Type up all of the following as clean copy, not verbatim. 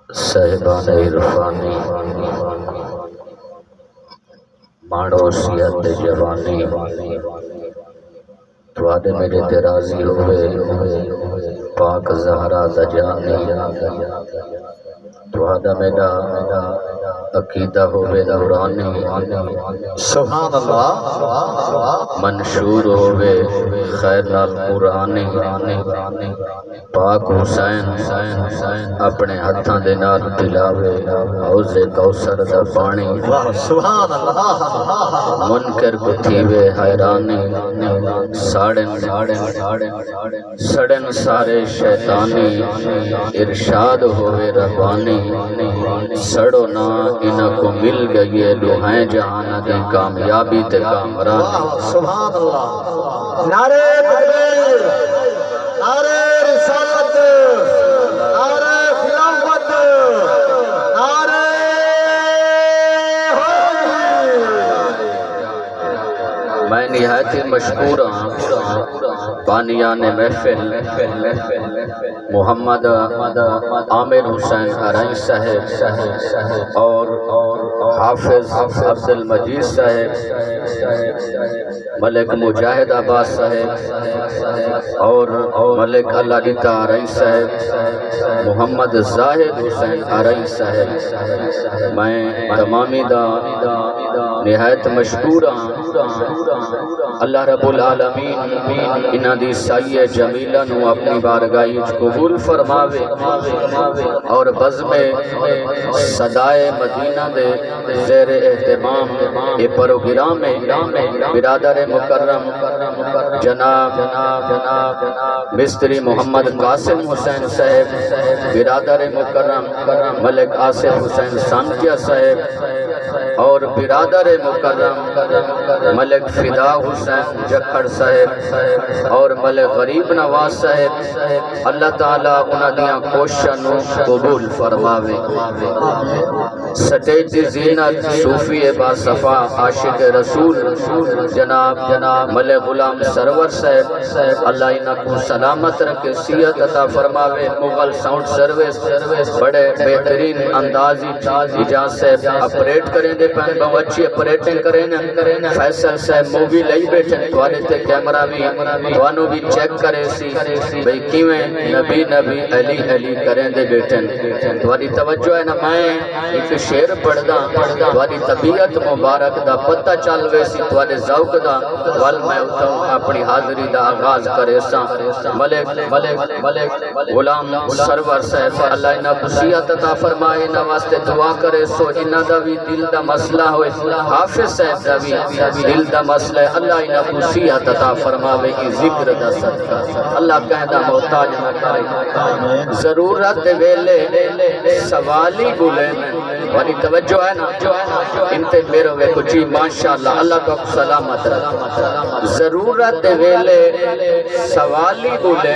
صاحبان عرفانی ماڑو سیت جوانی تواڈے میرے تے راضی ہوئے پاک زہرا دجانی تواڈا میرا عقیدہ ہوئے نورانی سبحان اللہ منشور ہوئے خیر نال قرآنی پاک حسین اپنے ہتھاں دے نال پلاوے حوض کوثر دا پانی سبحان اللہ منکر کو تھیوے حیرانی سڑن سارے شیطانی ارشاد ہوئے ربانی سڑو نہ انہاں کو مل گئی لوہائیں جہاں دی کامیابی تے کامرانی سبحان اللہ نعرہ تکبیر نعرہ رسالت نعرہ خلافت نعرہ میں نہایت ہی مشکور ہوں بانیان محفل محمد عامر حسین ارائیں صاحب اور حافظ عبد المجید صاحب ملک مجاہد عباس صاحب اور ملک اللہ دیتا ارائیں صاحب محمد زاہد حسین ارائیں صاحب میں تمامی دا نہایت مشکور ہوں اللہ رب العالمین انہاں دی سائیہ جمیلہ نو اپنی بارگاہ قبول فرماوے اور بزم صدائے مدینہ دے زیر اہتمام اے پروگرام برادر مکرم جناب مستری محمد قاسم حسین صاحب برادر مکرم ملک آصف حسین سانکیہ صاحب اور برادر مکرم ملک فدا حسین جکھڑ صاحب اور ملک غریب نواز صاحب اللہ تعالیٰ انہاں دیاں کوششاں قبول فرماوے سٹیج دی زینت صوفی با صفا عاشق رسول جناب ملک غلام سرور صاحب اللہ انہاں کو سلامت رکھے صحت عطا فرماوے مغل ساؤنڈ سروس بڑے بہترین اندازی اجاز صاحب اپریٹ کریں دے پہن بہو اچھی اپریٹنگ کریں فیصل صاحب مووی لئی بیٹھیں توانے تے کیمرہ بھی توانو بھی چیک کرے سی بھئی کیویں نبی علی کریں دے بیٹھیں توانی توجہ ہے نا میں ایک شعر پڑھ دا توانی طبیعت مبارک دا پتہ چالوے سی توانے ذوق دا وال میں اتاؤں اپنی حاضری دا آغاز کرے سا ملک غلام سرور صاحب اللہ انہا بسیعت عطا فرمائے انہا واسطے دعا کرے سو انہا دا بھی دل دا مسئلہ ہوئے حافظ صاحب دا بھی دل دا مسئلہ اللہ انہا بسیعت عطا فرماوے کی ذکر دا صدقہ اللہ کہنا محتاج نہ کرے ضرورت ویلے سوالی بولے وانی توجہ ہے نا انتے میرے وے کچھی ماشاءاللہ اللہ کو سلامت رکھ ضرورت ویلے سوالی بولے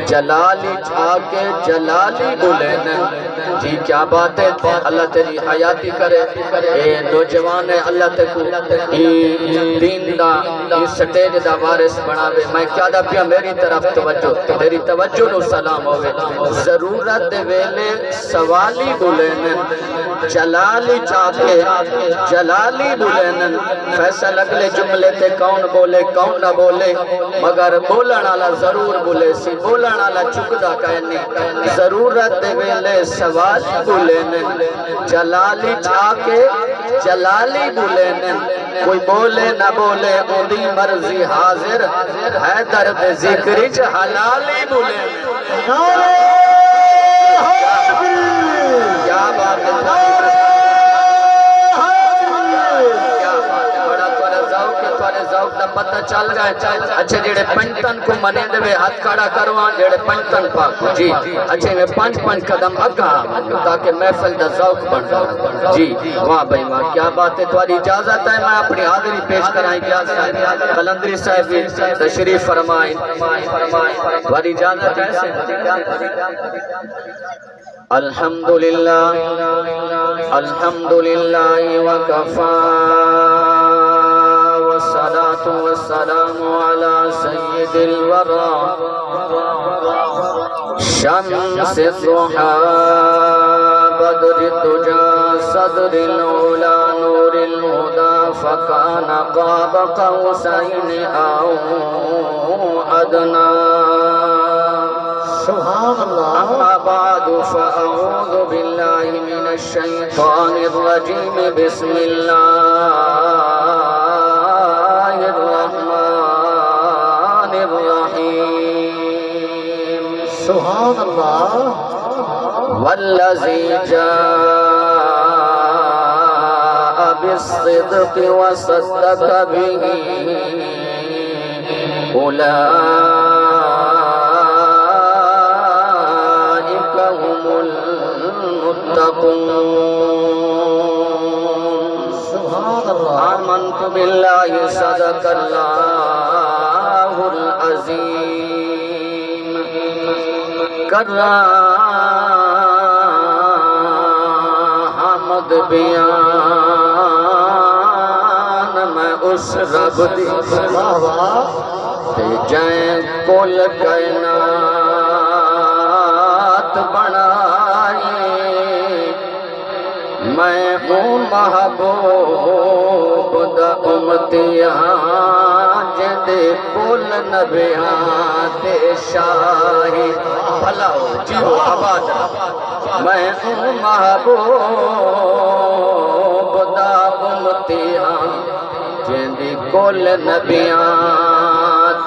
جلالی آکے جلالی بولے جی کیا بات ہے اللہ تیری حیاتی کرے اے نوجوان ہے اللہ تکو دین دا سٹیج دا وارث بناوے میں کیا دا پیا میری طرف توجہ تیری توجہ نو سلام ہوئے ضرورت ویلے سوالی بولینن جلالی چاہتے جلالی بولینن فیصل اگلے جملے تے کون بولے کون نہ بولے مگر بولن آلا ضرور بولے سی بولن آلا چکدہ کہنی ضرورت ویلے سوالی بولینن جلالی چاہتے جلالی بولینن کوئی بولے نہ بولے اودی مرضی حاضر ہے درد ذکری حلالی بولینن کیا بات ہے ذوق دا پتہ چل گئے اچھے جڑے پنجتن کو منے دے ہاتھ کھڑا کروان جڑے پنجتن پاک جی اچھے میں پانچ قدم اگا تاکہ محفل دا ذوق بن جائے جی واہ بھائی واہ کیا بات ہے تمہاری اجازت ہے میں اپنی حاضری پیش کرائیں گے قلندری صاحب تشریف فرمائیں تمہاری اجازت ہے الحمدللہ وکفا والصلاة والسلام على سيد الورى شمس ضحا بدر الدجى صدر العلا نور الهدى فكان قاب قوسين أو أدنى سبحان اللہ أما بعد فأعوذ بالله من الشيطان الرجيم بسم الله الرحمن الرحيم سبحان اللہ والذي جاء بالصدق وصدق به أولئك هم المتقون سبحان اللہ آمنت بالله صدق الله العظيم حمد بیان میں اس رب دی واہ واہ تے جائیں کل کائنات بنائے میں ہوں محبوب دا امتیاں جدے کل نبیاں تے شاہی بھلا ہو جیو آباد میں ہوں محبوب دا امتیاں جدے کل نبیاں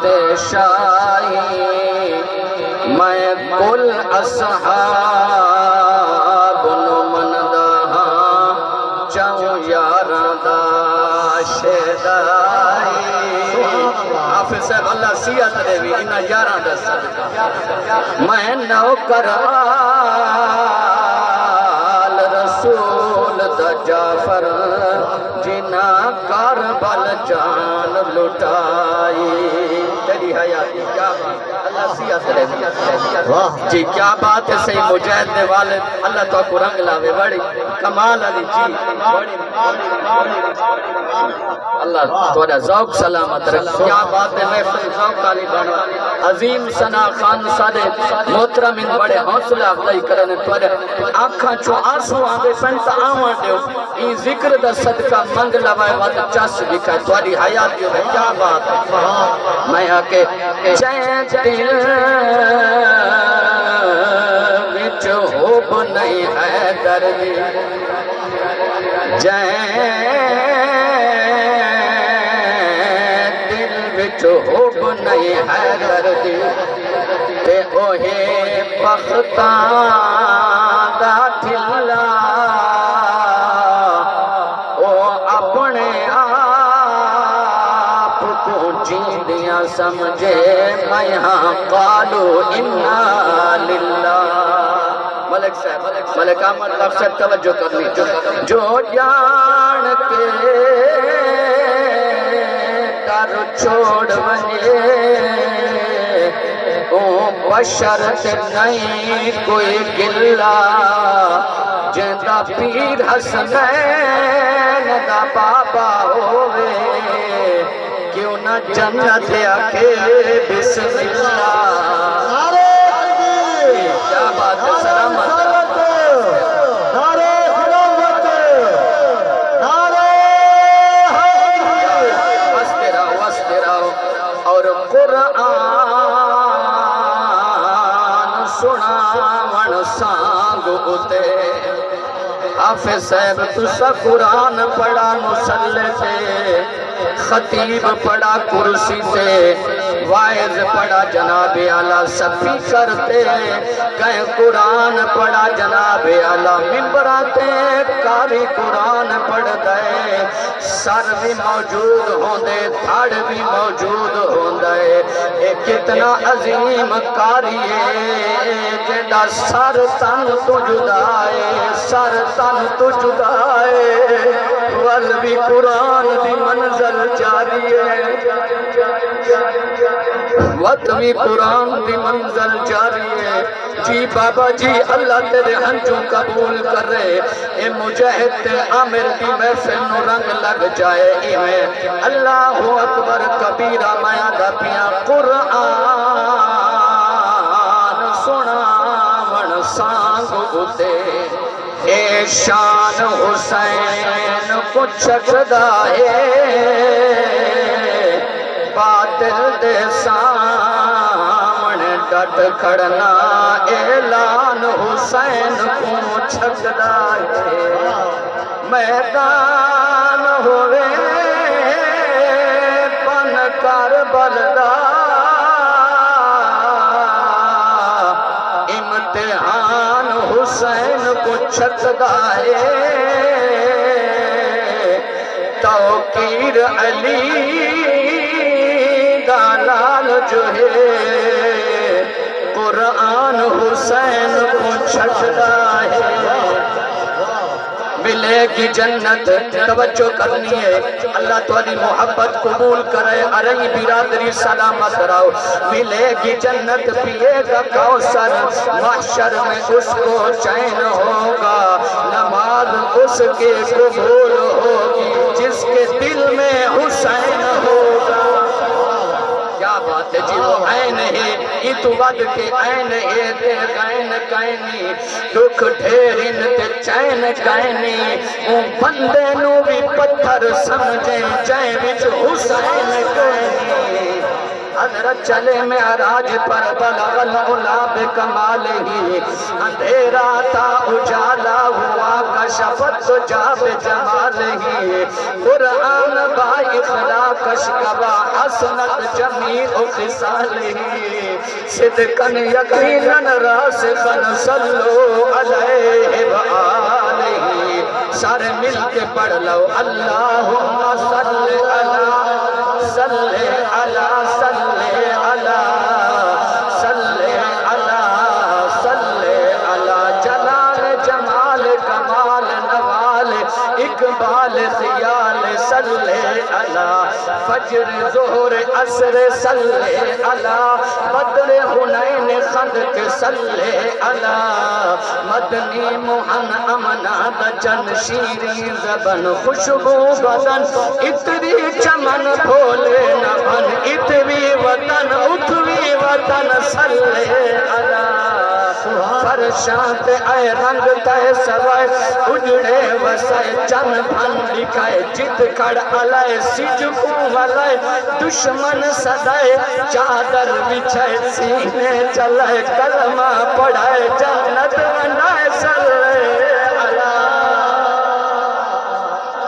تے شاہی میں کل اصحاب نو مندا ہاں چاہوں یاراں دا شہدائی حافظ صاحب اللہ سیات دے بھی انہا یاراں دا صدقہ میں نوکرال رسول دا جعفر جنا کربل جان لٹائی تیری حیاتی کیا اللہ سیات دے بھی واہ جی کیا بات ہے صحیح مجاہد نے والد اللہ تو کو رنگ لاوے بڑی کمال علی جی بڑی اللہ تھوڑا ذوق سلامت رکھ کیا بات ہے محفل ذوق علی بنا عظیم ثنا خان صادق محترم ان بڑے حوصلہ افزائی کرنے تھوڑے آنکھاں چو آنسو آوے پنتا آوان دیو این ذکر دا صدقہ منگ لوائے وقت چاس لکھا ہے تھوڑی حیاتیوں میں کیا بات ہے میں آکے چین دل وچ ہوب نہیں ہے دردی دل وچ ہوب نہیں ہے دردی تے اوہے بختاں دا ٹھلا او اپنے آپ کو جیندیاں سمجھے میں ہاں قالو انا للہ ملک صاحب ملک احمد صاحب توجہ کرنی جو جان کے در چھوڑ بنے او بشرت نہیں کوئی گلہ جندہ پیر حسنین دا بابا ہوئے کیوں نہ جنت آکے بسم اللہ نعرہ تکبیر کیا بات ہے سلامت نعرہ خلافت نعرہ حیدری وستے رہو اور قرآن سناون سانگ اتے حافظ صاحب تسا قرآن پڑھا مسلح سے خطیب پڑھا کرسی سے وائز پڑھا جناب اعلیٰ صفی کرتے کہیں قرآن پڑھا جناب اعلیٰ ممبراتے کاری قرآن پڑھ دے سر بھی موجود ہوندے دھڑ بھی موجود ہوندے ایک کتنا عظیم کاری ہے جیڑا سر تن تو جدائے سر تن تو جدائے ول بھی قرآن دی منزل جاری ہے وقت بھی قرآن دی منزل جاری ہے جی بابا جی اللہ تیرے ہنجوں قبول کر رہے اے مجاہد تے عامر دی محفل نو رنگ لگ جائے ایویں اللہ اکبر کبیرہ میاں دا پیاں قرآن سنا اتے اے شان حسین کو چکدا ہے باطل دے سامنے ڈٹ کھڑنا اعلان حسین کو چکدا ہے میدان ہوئے بن کربل دا امتحان حسین کو چکدا ہے توقیر علی دالال جو ہے قرآن حسین کو چکدا ہے ملے گی جنت توجہ کرنی ہے اللہ تمہاری محبت قبول کرے ارئی برادری سلامت رہو ملے گی جنت پیے گا کوثر محشر میں اس کو چین ہوگا نماز اس کے قبول ہوگی جس کے دل میں حسین ہوگا کیا بات ہے جی وہ عین ہے ات ود کے عین ہے تے غین کائنی دکھ ڈھیرن تے چین کائنی اون بندے نو بھی پتھر سمجھیں جائیں وچ حسین کائنی حضرت چلے معراج پر بلغ العلا بکمال ہی اندھیرا تھا اجالا ہوا کشفت جا بجمال ہی قرآن با اخلاق اشکبا حسنت جمیع خصال ہی صدقن یقیناً راسخن صلو علیہ وآلہ سارے مل کے پڑھ لو اللہم صلی علی صلی علی صلی علی صلی علی صلی علی جلال جمال کمال نوال اقبال خیال صلی علی فجر ظہر عصر صلی علی بدر حنین خندق صلی علی مدنی محن امنا بچن شیریں زبن خوشبو بدن اتری چمن بھولے نہ بن اتوی وطن اتوی وطن صلی علی فرشاں تے اے رنگ تے سوائے اجڑے وسائے چن بھن لکھائے جت کھڑ علائے سجکو والائے دشمن صدائے چادر بچھائے سینے چلائے کلمہ پڑھائے جنت بنائے صلی علی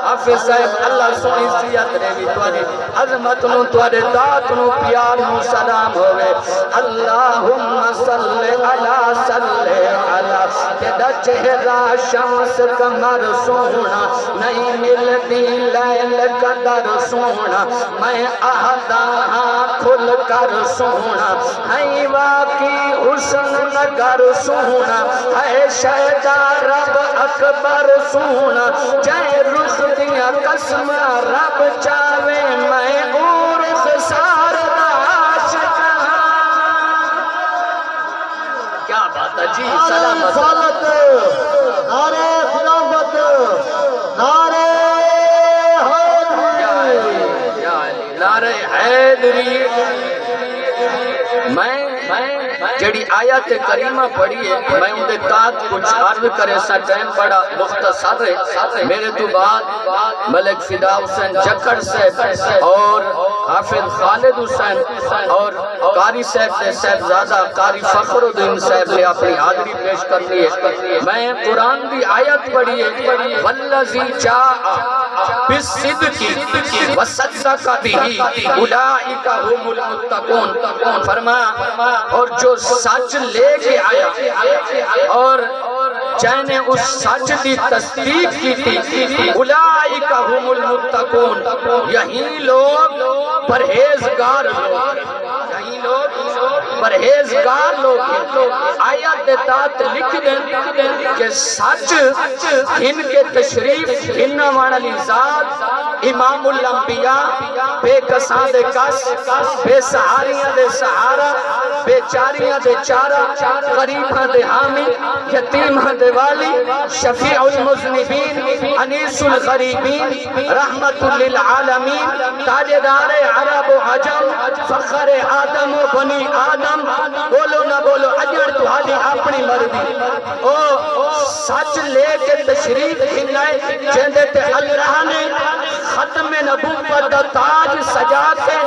حافظ صاحب اللہ سونی سیات ریوی تواری عظمت نو توارے دات نو پیار نو سلام ہوئے اللہم صلی علی صلی علی تیرا چہرہ شمس کمر سونا نہیں ملتی لیل قدر سونا میں اہدا ہاں کھل کر سونا ہے واقعی حسن نگر سونا ہے شہدہ رب اکبر سونا جائے رخ دیا قسم رب چاوے میں اور خسار عاشق کیا بات ہے جی سلامت نعرہ خلافت نعرہ حیدری نعرہ حیدری میں جڑی آیت کریمہ پڑھی ہے میں اندے تات کچھ عرض کرے سا ٹائم بڑا مختصر ہے میرے تو بعد ملک فدا حسین جکڑ صاحب اور حافظ خالد حسین اور قاری صاحب سے صاحبزادہ قاری فخر الدین صاحب نے اپنی حاضری پیش کرنی ہے میں قرآن دی آیت پڑھی ہے والذی جاء بالصدق وصدق به اولئک هم المتقون فرمایا اور جو سچ لے کے آیا اور جائے نے اس سچ دی تصدیق کی تھی اولئک هم المتقون یہی لوگ پرہیزگار لوگ یہی لوگ پرہیزگار لوگ آیت دیتا لکھ دیں کہ کہ سچ ان کے تشریف انہ والی ذات امام الانبیاء بے کساں دے کس بے سہاریاں دے سہارا بے چاریاں دے چارہ غریباں دے حامی یتیماں دے والی شفیع المذنبین انیس الغریبین رحمت للعالمین تاجدار عرب و عجم فخر آدم و بنی آدم بولو نہ بولو اجڑ تہاڈی اپنی مرضی او سچ لے کے تشریف لائے جندے تے اللہ نے ختم نبوت دا تاج سجا کے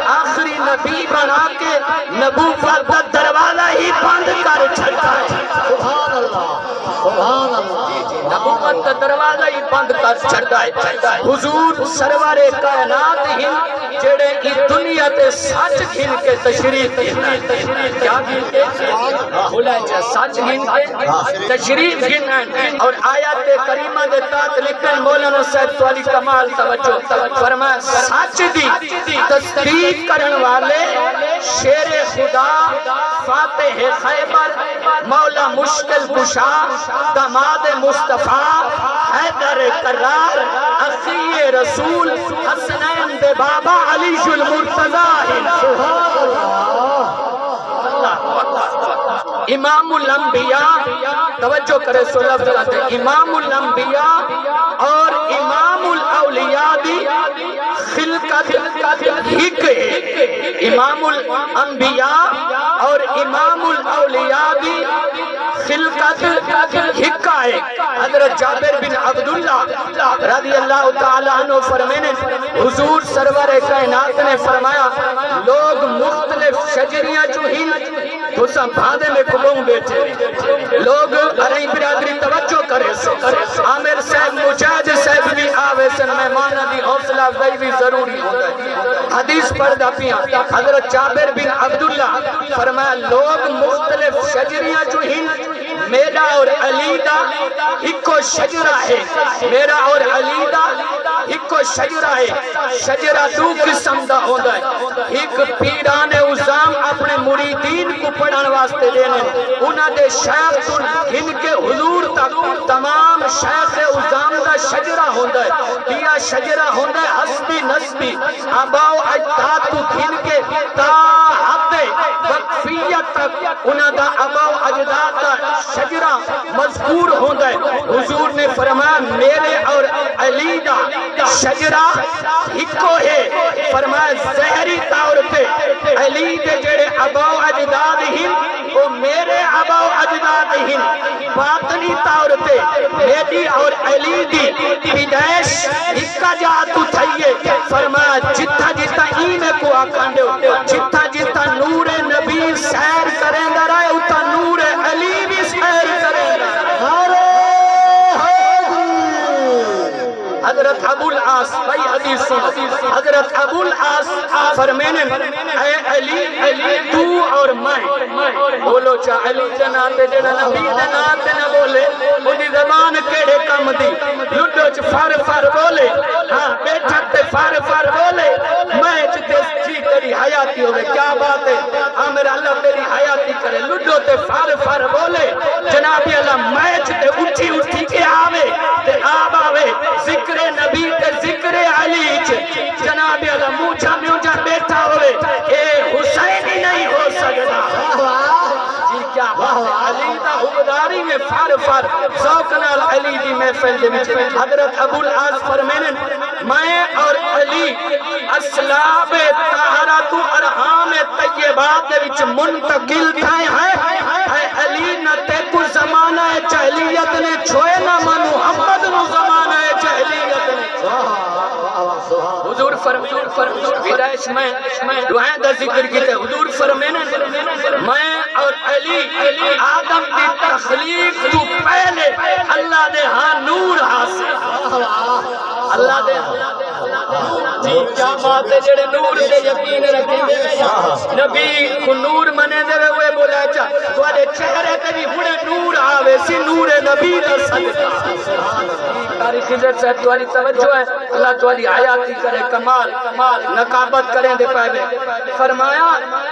آخری نبی بنا کے نبوت دا دروازہ ہی بند کر چھڑتا ہے سبحان اللہ سبحان اللہ نبوت دا دروازہ ہی بند کر چھڑتا ہے حضور سرور کائنات ہی جڑے کی دنیا تے سچ گھن کے تشریف کیا گھن کے بھولا جا سچ گھن کے تشریف گھن اور آیات کریمہ دے تحت لکھن مولانا صاحب سوالی کمال توجہ فرمایا سچ دی تصدیق کرن والے شیر خدا فاتح خیبر مولا مشکل کشا داماد مصطفیٰ حیدر کرار اخی رسول حسنین دے بابا علی المرتضی امام الانبیاء توجہ کرے سو لفظ کہتے ہیں امام الانبیاء اور امام الاولیاء دی خلقت ہک ہے امام الانبیاء اور امام الاولیاء دی خلقت ہکا ہے حضرت جابر بن عبداللہ رضی اللہ تعالیٰ عنہ فرمینے حضور سرور کائنات نے فرمایا لوگ مختلف شجریاں جو ہی تو سنبھادے میں کبوں بیٹھے لوگ ارہی برادری توجہ کرے عامر صاحب مجاہد صاحب بھی آوے سن مہمانہ دی حوصلہ افزائی بھی ضروری ہوتا ہے حدیث پڑھدا پیاں حضرت جابر بن عبداللہ فرمایا لوگ مختلف شجریاں جو ہی میرا اور علی دا ایکو شجرہ ہے میرا اور علی دا ایکو شجرہ ہے شجرہ دو قسم دا ہوتا ہے ایک پیران عظام اپنے مریدین کو پڑھن واسطے دینے انہاں دے شیخ تو ان کے حضور تک تمام شیخ عظام دا شجرہ ہوتا ہے دیا شجرہ ہوتا ہے حسبی نسبی آباؤ اجداد تو ان کے تا حد وقفیت تک انہاں دا آباؤ اجداد دا شجرہ مذکور ہوتا ہے حضور نے فرمایا میرے اور علی دا شجرہ ہکو ہے فرمایا زہری طور پہ علی دے جڑے آباؤ اجداد ہن وہ میرے آباؤ اجداد ہن باطنی طور پہ میری اور علی دی پیدائش ہکا جا تو تھائیے فرمایا جتا جتا ایمے کو آکھاندے ہو جتا جتا نور نبی سیر کریں گا رہے اتا نور علی بھی سیر کریں گا حضرت ابو العاص بھائی حدیث سنو حضرت ابو العاص فرمینے اے علی تو اور میں بولو چاہ علی جناتے جنہ نبی جناتے نہ بولے مجھے زبان کیڑے کم دی لڈو چھ فار فار بولے ہاں بیٹھک تے فار فار بولے میں چتے جی تیری حیاتی ہوئے کیا بات ہے آمیر اللہ تیری حیاتی کرے لڈو تے فار فار بولے جنابی اللہ میں چتے اٹھی اٹھی کے آوے تے آب آوے ذکر نبی تے ذکر علی جناب اللہ موچھا میوچھا بیٹھا ہوئے اے حسین ہی نہیں ہو سکتا جی کیا بات ہے علی دا حبداری میں فار فار ذوقنال علی دی محفل دے بچے حضرت ابو العاص فرمینے میں اور علی اسلاب طہارت و ارحام طیبات دے بچ منتقل تھائے ہیں اے علی نہ تے کو زمانہ جہلیت نے چھوئے نہ محمد نو زمانہ جہلیت نے حضور فرمائے پیدائش میں دعائیں دا ذکر کیتے حضور فرمائے میں اور علی آدم کی تخلیق تو پہلے اللہ دے ہاں نور حاصل اللہ دے جی کیا بات ہے جڑے نور دے یقین رکھیں گے نبی کو نور منے دے ہوئے بولا چاہ تھوڑے چہرے تے بھی بڑے نور آوے سی نور نبی دا صدقہ تاریخ عزت صاحب تمہاری توجہ ہے اللہ تمہاری آیاتی کرے کمال نقابت کریں دے پہلے فرمایا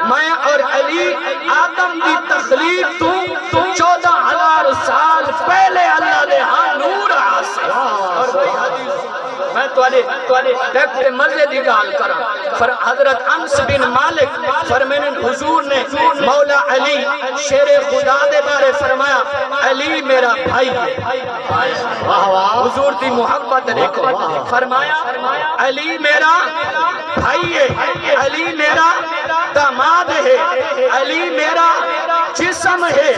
میں اور علی آدم کی تخلیق تو 14,000 سال پہلے دیکھتے مزے دی گال کرا حضرت انس بن مالک فرمانے حضور نے مولا علی شیر خدا دے بارے فرمایا علی میرا بھائی حضور دی محبت دیکھو فرمایا علی میرا بھائی ہے علی میرا داماد ہے علی میرا جسم ہے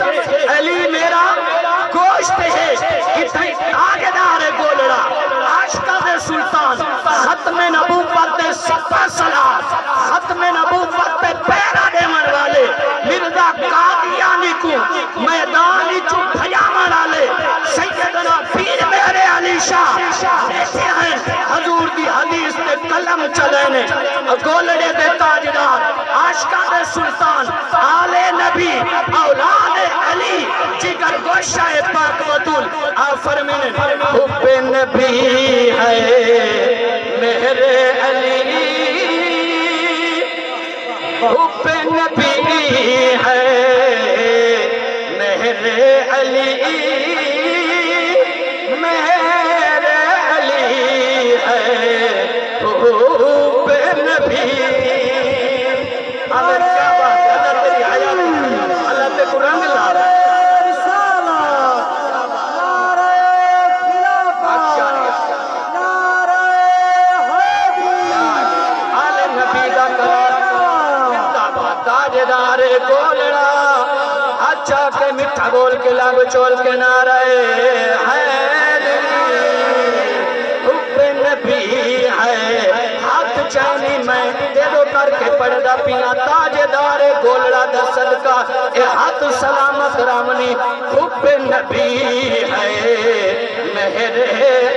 علی میرا گوشت ہے اتنی آگدار گولڑا عاشقہ دے سلطان ختم نبوت دے سپہ سلام ختم نبوت دے پیرا دے من والے مرزا قادیانی کو میدانی چو بھیا من والے سیدنا پیر میرے علی شاہ بیٹھے ہیں حضور دی حدیث دے قلم چلینے گولڑے دے تاجدار عاشقہ دے سلطان آل نبی اولاد علی جگر گوشہ پاک بطول فرمانے حب نبی ہے میرے علی حب نبی ہے میرے علی میرے علی ہے حب نبی اللہ کیا بات ہے اللہ تیری حیات اللہ تے کو رنگ لا رہا ہے گولڑا اچھا کے مٹھا بول کے لب چول کے نعرہ حیدری حب نبی ہے ہاتھ چینی میں دے دو کر کے پڑھدا پیاں تاجدار گولڑا دا صدقہ اے ہاتھ سلامت رامنی حب نبی ہے میرے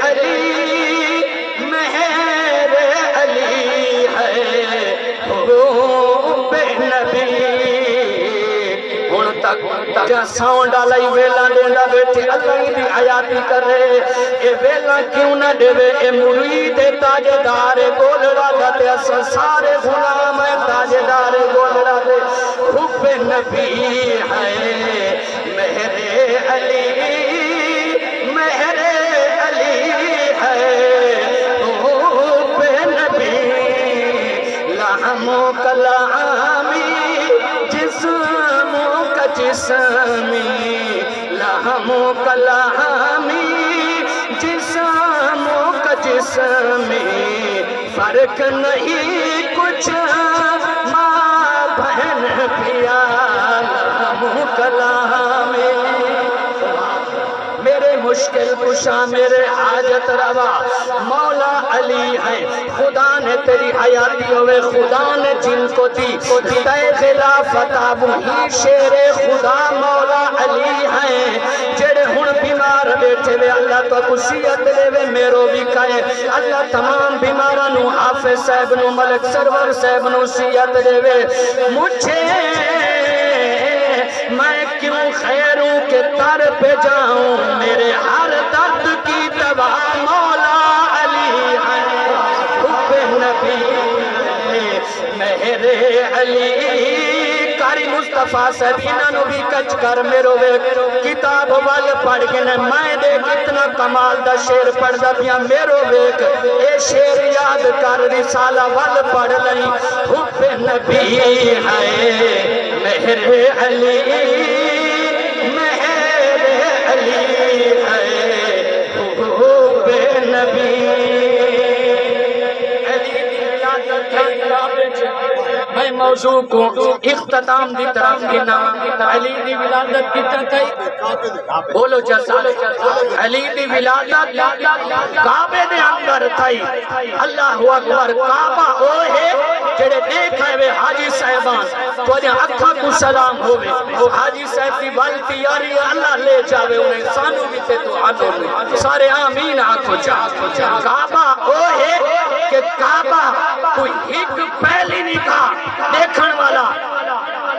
علی میرے علی ہے حب نبی کیا ساؤنڈ آلائی ویلا دینا بیٹھے اللہ ہی دی حیاتی کر رہے اے ویلا کیوں نہ دے وے اے مرید تاجدار گولڑا دے سارے غلام تاجدار گولڑا دے حب نبی ہے میرے علی میرے علی ہے حب نبی لہموں کلامی جسمی لہموں کا لہمی جسموں کا جسمی فرق نہیں کچھ ماں بہن پیا لہموں کا لہمی میرے مشکل کشا میرے حاجت روا مولا علی ہے خدا نے تیری حیاتی ہوئے خدا نے جن کو دی تے خلافت وہی شیر خدا مولا علی ہیں جڑے ہن بیمار بیٹھے وے اللہ تو کسیت لے وے میرو بھی کہے اللہ تمام بیماروں نو حافظ صاحب نو ملک سرور صاحب نو سیت لے وے مجھے میں کیوں خیروں کے در پہ جاؤں میرے ہر درد کی دوا مولا علی ہے حب نبی میرے علی کاری مصطفیٰ صاحب انہوں بھی کچھ کر میرو کتاب وال پڑھ کے میں دے کتنا کمال دا شیر پڑھ دا پیا میرو ویک اے شیر یاد کر رسالہ وال پڑھ لئی حب نبی ہے میرے علی میرے علی ہے حب نبی میں موضوع کو اختتام دی طرف گنا علی دی ولادت کتنا تھی بولو جیسا علی دی ولادت کعبے دے اندر تھی اللہ اکبر کعبہ او ہے جڑے دیکھائے وے حاجی صاحبان تو انہیں اکھا کو سلام ہوئے وہ حاجی صاحب کی بال تیاری اللہ لے جاوے انہیں سانو بھی تے تو آدھو میں سارے آمین آنکھو چاہ کعبہ او ہے کہ کعبہ کوئی ایک پہلی نکاح دیکھن والا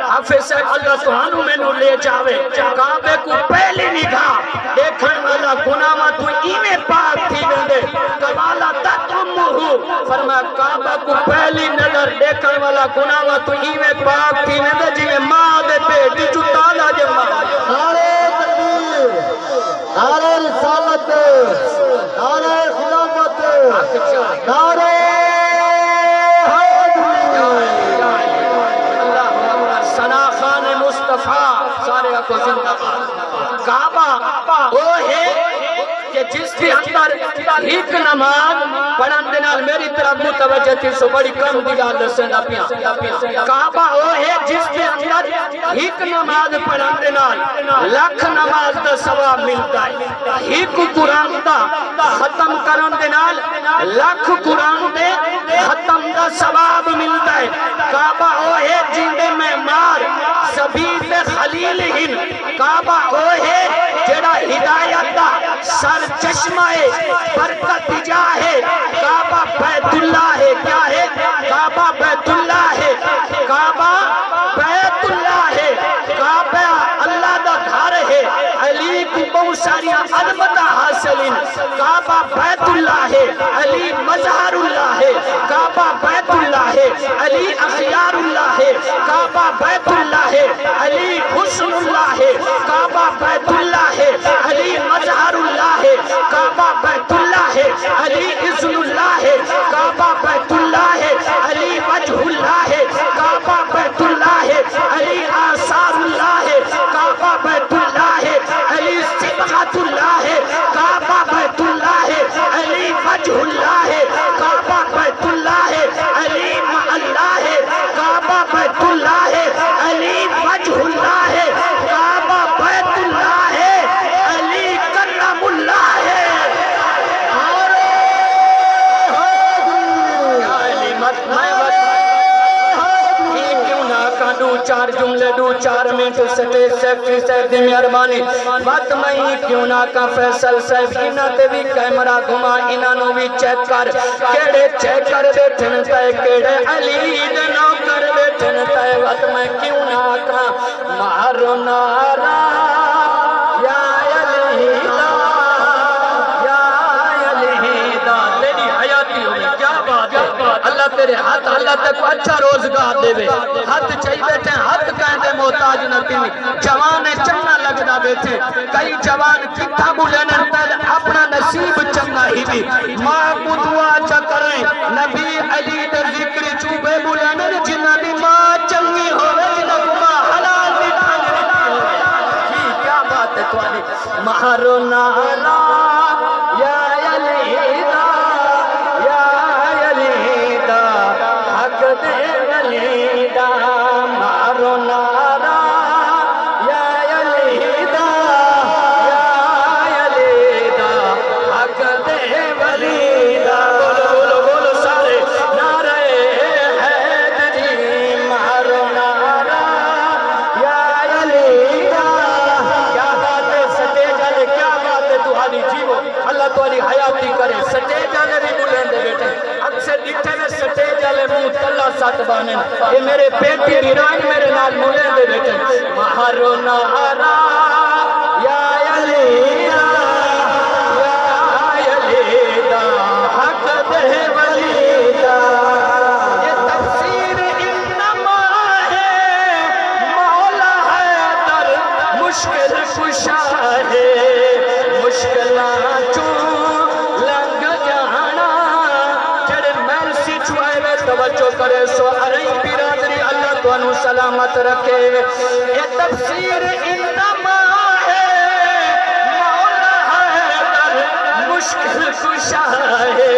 حافظ صاحب اللہ توانو میں نو لے جاوے کعبے کو پہلی نگاہ دیکھن والا گناہ تو ایمیں پاک تھی وندے کوالا تتمہو فرمایا کعبہ کو پہلی نظر دیکھن والا گناہ تو ایمیں پاک تھی وندے جی میں ماں دے پیٹی جو تالا جے ماں نعرہ تکبیر نعرہ رسالت نعرہ خلافت نعرہ ثنا خان مصطفیٰ سارے کو زندہ باد۔ کعبہ وہ ہے کہ جس کے اندر ایک نماز پڑھن دے نال میری طرف متوجہ تھی سو بڑی کم دیگا لسنہ پیاں۔ کعبہ وہ ہے جس کے اندر ایک نماز پڑھن دے نال لاکھ نماز دا ثواب ملتا ہے۔ ایک قرآن دا ختم کرن دے نال لاکھ قرآن دے ختم دا ثواب ملتا ہے۔ کعبہ وہ ہے جن میں مار سبیل خلیل ہن۔ کعبہ وہ ہے جڑا ہدایت دا سر چشمہ برکت جا ہے۔ کعبہ بیت اللہ ہے، کیا ہے؟ کعبہ بیت اللہ ہے، کعبہ بیت اللہ ہے، کعبہ اللہ دا گھر ہے۔ علی کو بہت ساری عظمت حاصل ہیں۔ کعبہ بیت اللہ ہے، علی مظہر اللہ ہے، کعبہ بیت اللہ ہے، علی اخیار اللہ ہے، کعبہ بیت اللہ ہے، علی حسن اللہ ہے، کعبہ بیت اللہ ہے، علی مظہر اللہ ہے، کعبہ بیت اللہ ہے، علی اذن اللہ ہے، کعبہ بیت اللہ ہے، علی وجہ اللہ ہے، کعبہ بیت اللہ ہے، علی آثار اللہ ہے، کعبہ بیت اللہ ہے، علی صبغت اللہ ہے، کعبہ بیت اللہ ہے، علی وجہ اللہ ہے، کعبہ بیت اللہ ہے، علی اللہ ہے، کعبہ بیت اللہ ہے، علی وجہ اللہ ہے، کعبہ بیت اللہ ہے، علی کرم اللہ ہے۔ دو چار جملے دو چار منٹ سٹے سیکٹری صاحب دی مہربانی بات میں کیوں نہ کا فیصل صاحب انہاں تے بھی کیمرہ گھما انہاں نو بھی چیک کر کیڑے چیک کر بیٹھن تے کیڑے علی دے نوکر بیٹھن تے بات میں کیوں نہ کا مارو نعرہ یا علی دا یا علی دا تیری حیاتی ہوئی کیا بات ہے اللہ تیرے ہاتھ اللہ تے کو اچھا روزگار دے بے ہاتھ چاہی بیٹھے ہاتھ کہندے محتاج نہ تیوی جوان چنگا لگدا بیٹھے کئی جوان کتھا بولنے تل اپنا نصیب چنگا ہی بھی ماں کو دعا چا کریں نبی علی دے ذکر چوبے بولنے جنہ بھی ماں چنگی ہوئے جنہ کو ماں حلال بھی کھانے کی کیا بات ہے توانی مہارو نعرہ یا علی دا یا علی دا حق دے علی دا مارو نعرہ یا علی دا یا علی دا حق دے ولی دا بولو بولو بولو سارے نعرہ حیدری مارو نعرہ یا علی دا کیا بات ہے سٹے جالے کیا بات ہے تمہاری جیو اللہ تمہاری حیاتی کرے سٹے جالے بھی بلندے بیٹے اب سے دیکھتے میں سٹے جالے منہ تلہ ساتھ بانے یہ میرے پیٹی بیران میرے نال مولے دے بیٹے مہارو نعرہ یا علی دا یا علی دا حق دے ولی دا یہ تفسیر انما ہے مولا حیدر مشکل کشا ہے مشکلات چوں لنگ جانا جڑے میل سی چوائے وے توجہ کرے سو ارئی برادری اللہ تو انو سلامت رکھے یہ تفسیر انما ہے مولا حیدر مشکل کشا ہے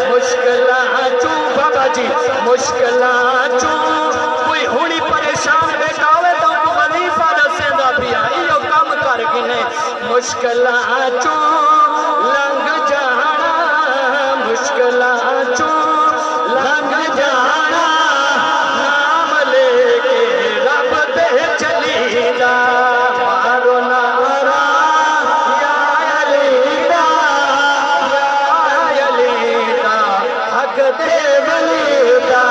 مشکلات چوں بابا جی مشکلات چوں کوئی ہونی پریشان بیٹا ہوئے تو وظیفہ رسے دا پیا ایو کام کر گنے مشکلات چوں لنگ جانا مشکلات چوں لنگ جانا نام لے کے رب دے چلی دا مارو نعرہ یا علی دا یا علی دا حق دے ولی دا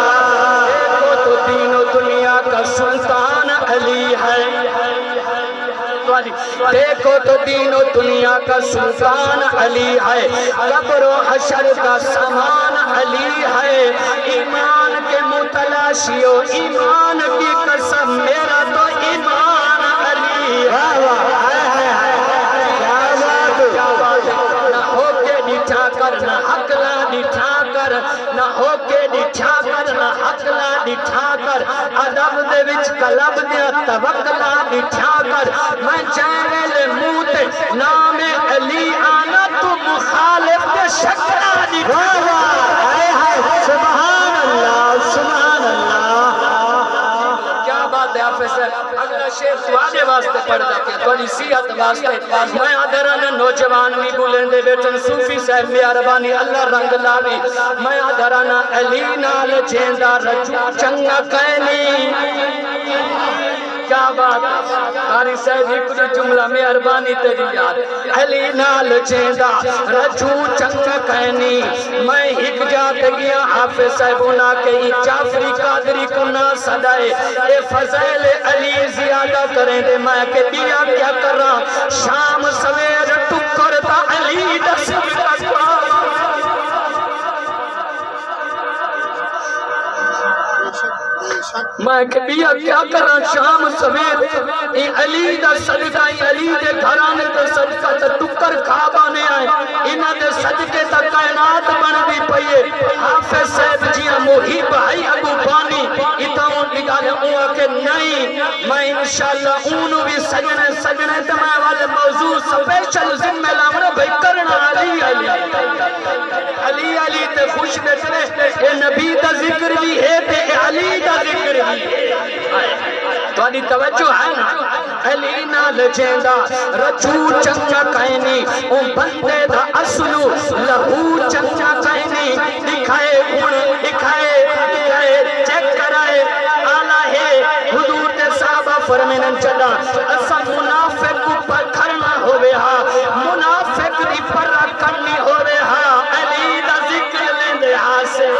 دیکھو تو تینوں دنیا کا سلطان علی ہے دیکھو تو دین و دنیا کا سلطان علی ہے قبر و حشر کا سامان علی ہے ایمان کے متلاشی و ایمان کی قسم میرا تو ایمان علی ہے نہ ہو کے نیچا کرنا حق لا نیچا کر ادب دے وچ قلب دیا توکلا بٹھا کر میں چاہے منہ تے نام علی آنا تو مخالف دے شکرا دکھا سبحان اللہ سبحان اللہ کیا بات ہے حافظ صاحب اگر شیخ توانے واسطے پڑھ جاتے ہیں تھوڑی صحت واسطے میں آدھرانا نوجوان بھی بولیں دے بیٹن صوفی صاحب میاربانی اللہ رنگ لاوی میں آدھرانا علی نال جیندہ رجو چنگا کہنی کیا بات ہے قاری صاحب ہی کچھ جملہ میں اربانی تیری یاد علی نال جیندہ رجو چنگا کہنی میں ہک جات گیا حافظ صاحبونا کے ہی جعفری قادری کو نہ صدائے اے فضائل علی زیادہ کریں دے میں کہ دیا کیا کر رہا شام سویر ٹکرتا علی دس میں کہ بیا کیا کرا شام سویر ای علی دا صدقہ ای علی دے گھرانے دے صدقہ تے ٹکر کھابانے آئے انہ دے صدقے تا کائنات بن دی پئیے حافظ صاحب جیاں محیب بھائی ابو بانی اتاؤں نکالے ہوا کہ نہیں میں انشاءاللہ انہوں بھی سجنے تے میں والے موضوع سپیشل ذمہ لامنا بھئی کرنا علی علی علی علی تے خوش دیکھنے اے نبی دا ذکر بھی ہے تے اے علی دا ذکر بھی تو آنی توجہ ہے نا علی نال جیندہ رجو چنگا کہنی ان بندے دا اصلو لہو چنگا کہنی دکھائے گھن دکھائے چیک کرائے آلہ ہے حضور دے صحابہ فرمینن چلا اسا منافق پر کھرنا ہوئے ہاں منافق دی پر کرنی ہوئے ہاں علی دا ذکر لیندے ہاں سے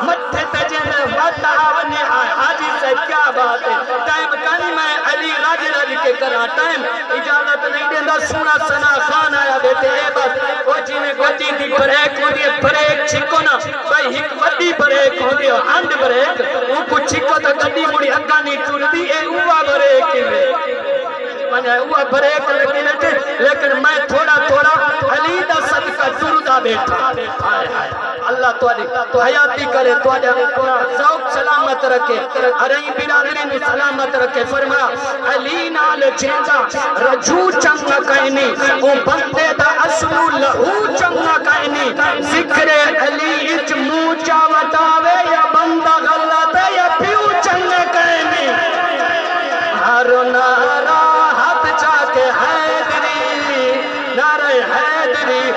مٹھے تجھے وطاونے آئے حاجی سے کیا بات ہے ٹائم کانی میں علی راج کے کرا ٹائم اجازت نہیں دیندہ سونا سنا خان آیا بیٹے اے بس وہ جینے گوٹی دی بریک ہو دی بریک چھکو نا بھائی ہک وڈی بریک ہو دی ہنڈ بریک وہ کو چھکو تا گڈی مڑی اگا نہیں ٹور دی اے اوہ بریک میں اوہ بریک لیکن میں تھوڑا علی دا صدقہ ٹردہ بیٹھا اللہ تو حیاتی کرے تو ذوق سلامت رکھے ارہی برادری میں سلامت رکھے فرمایا علی نال جیندہ رجو چنگا کہنی او بندے دا اصلو لہو چنگا کہنی ذکر علی اچ موچا وٹاوے یا بندہ غلط ہے یا پیو چنگا کہنی ہر نارا حد چاکے حیدری نعرہ حیدری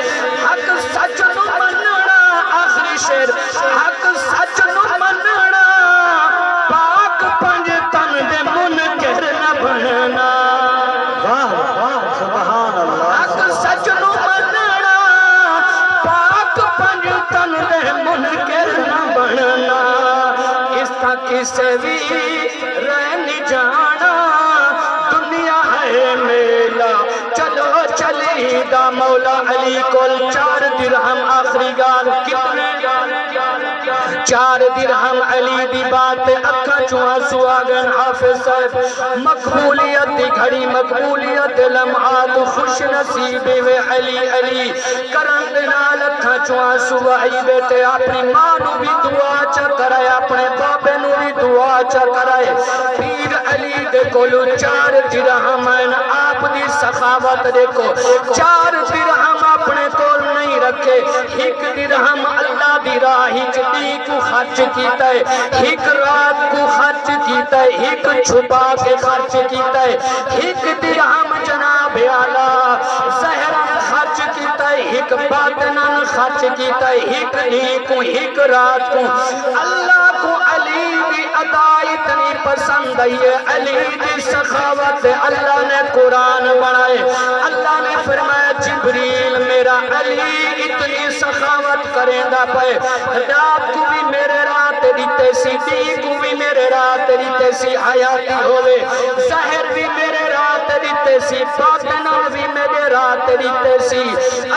حق سچ نو مننا آخری شیر حق سچ نو مننا پاک پنج تن دے منکر نہ بننا واہ واہ سبحان اللہ حق سچ نو مننا پاک پنج تن دے منکر نہ بننا اس تا کسے بھی رہنی جانا دنیا ہے میلا چلو چلی دا مولا علی کول 4 درہم آخری گال کتنے 4 درہم علی دی بات اکھا چوہا سواگن حافظ صاحب مقبولیت دی گھڑی مقبولیت لمحات خوش نصیب وے علی علی کرن دنال اکھا چوہا سوائی بیٹے اپنی ماں نو بھی دعا چا کرائے اپنے بابے نو بھی دعا چا کرائے پیر علی دے کولو 4 درہم آپ دی سخاوت دیکھو 4 درہم اپنے کول نہیں رکھے 1 درہم اللہ دی راہی چلی کو خرچ کیتا ہے 1 رات کو خرچ کیتا ہے 1 چھپا کے خرچ کیتا ہے 1 درہم جناب اعلیٰ زہرہ خرچ کیتا ہے 1 باطنان خرچ کیتا ہے 1 رات کو اللہ کو علی دی ادا اتنی پسند ہے علی دی سخاوت اللہ نے قرآن بنائے اللہ نے فرمایا جبریل میرا علی اتنی سخاوت کریں دا پہ رات کو بھی میرے رات دیتے سی دی کو بھی میرے رات دیتے سی حیاتی ہوئے زہر بھی میرے رات دیتے سی باطنہ بھی میرے رات دیتے سی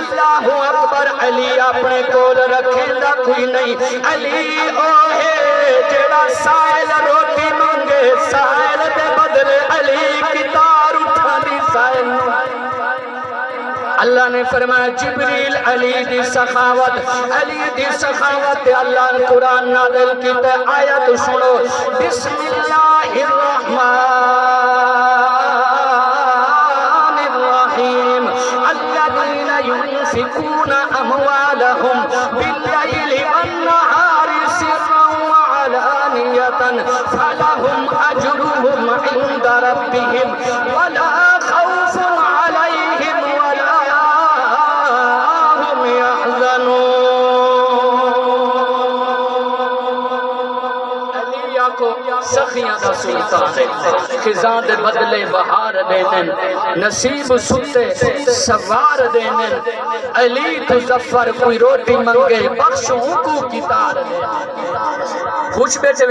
اللہ اکبر علی اپنے کول رکھیں دا کوئی نہیں علی اوہے جیڑا سائل روٹی مانگے سائل دے بدلے علی کی تار اٹھا دی سائل اللہ نے فرمایا جبریل علی دی سخاوت اللہ نے قرآن نازل کیتا آیت سنو بسم اللہ الرحمن الرحیم الذین ينفقون اموالهم باللیل والنہار سرا وعلانیة فلهم اجرهم عند ربهم ولا خوف عليهم ولا هم يحزنون علیہ کو سخیاں دا سلطان ہے خزاں دے بدلے بہار دینن نصیب ستے سوار دینن علی تو ظفر کوئی روٹی منگے بخشوں کو کتار دینن خوش بیٹے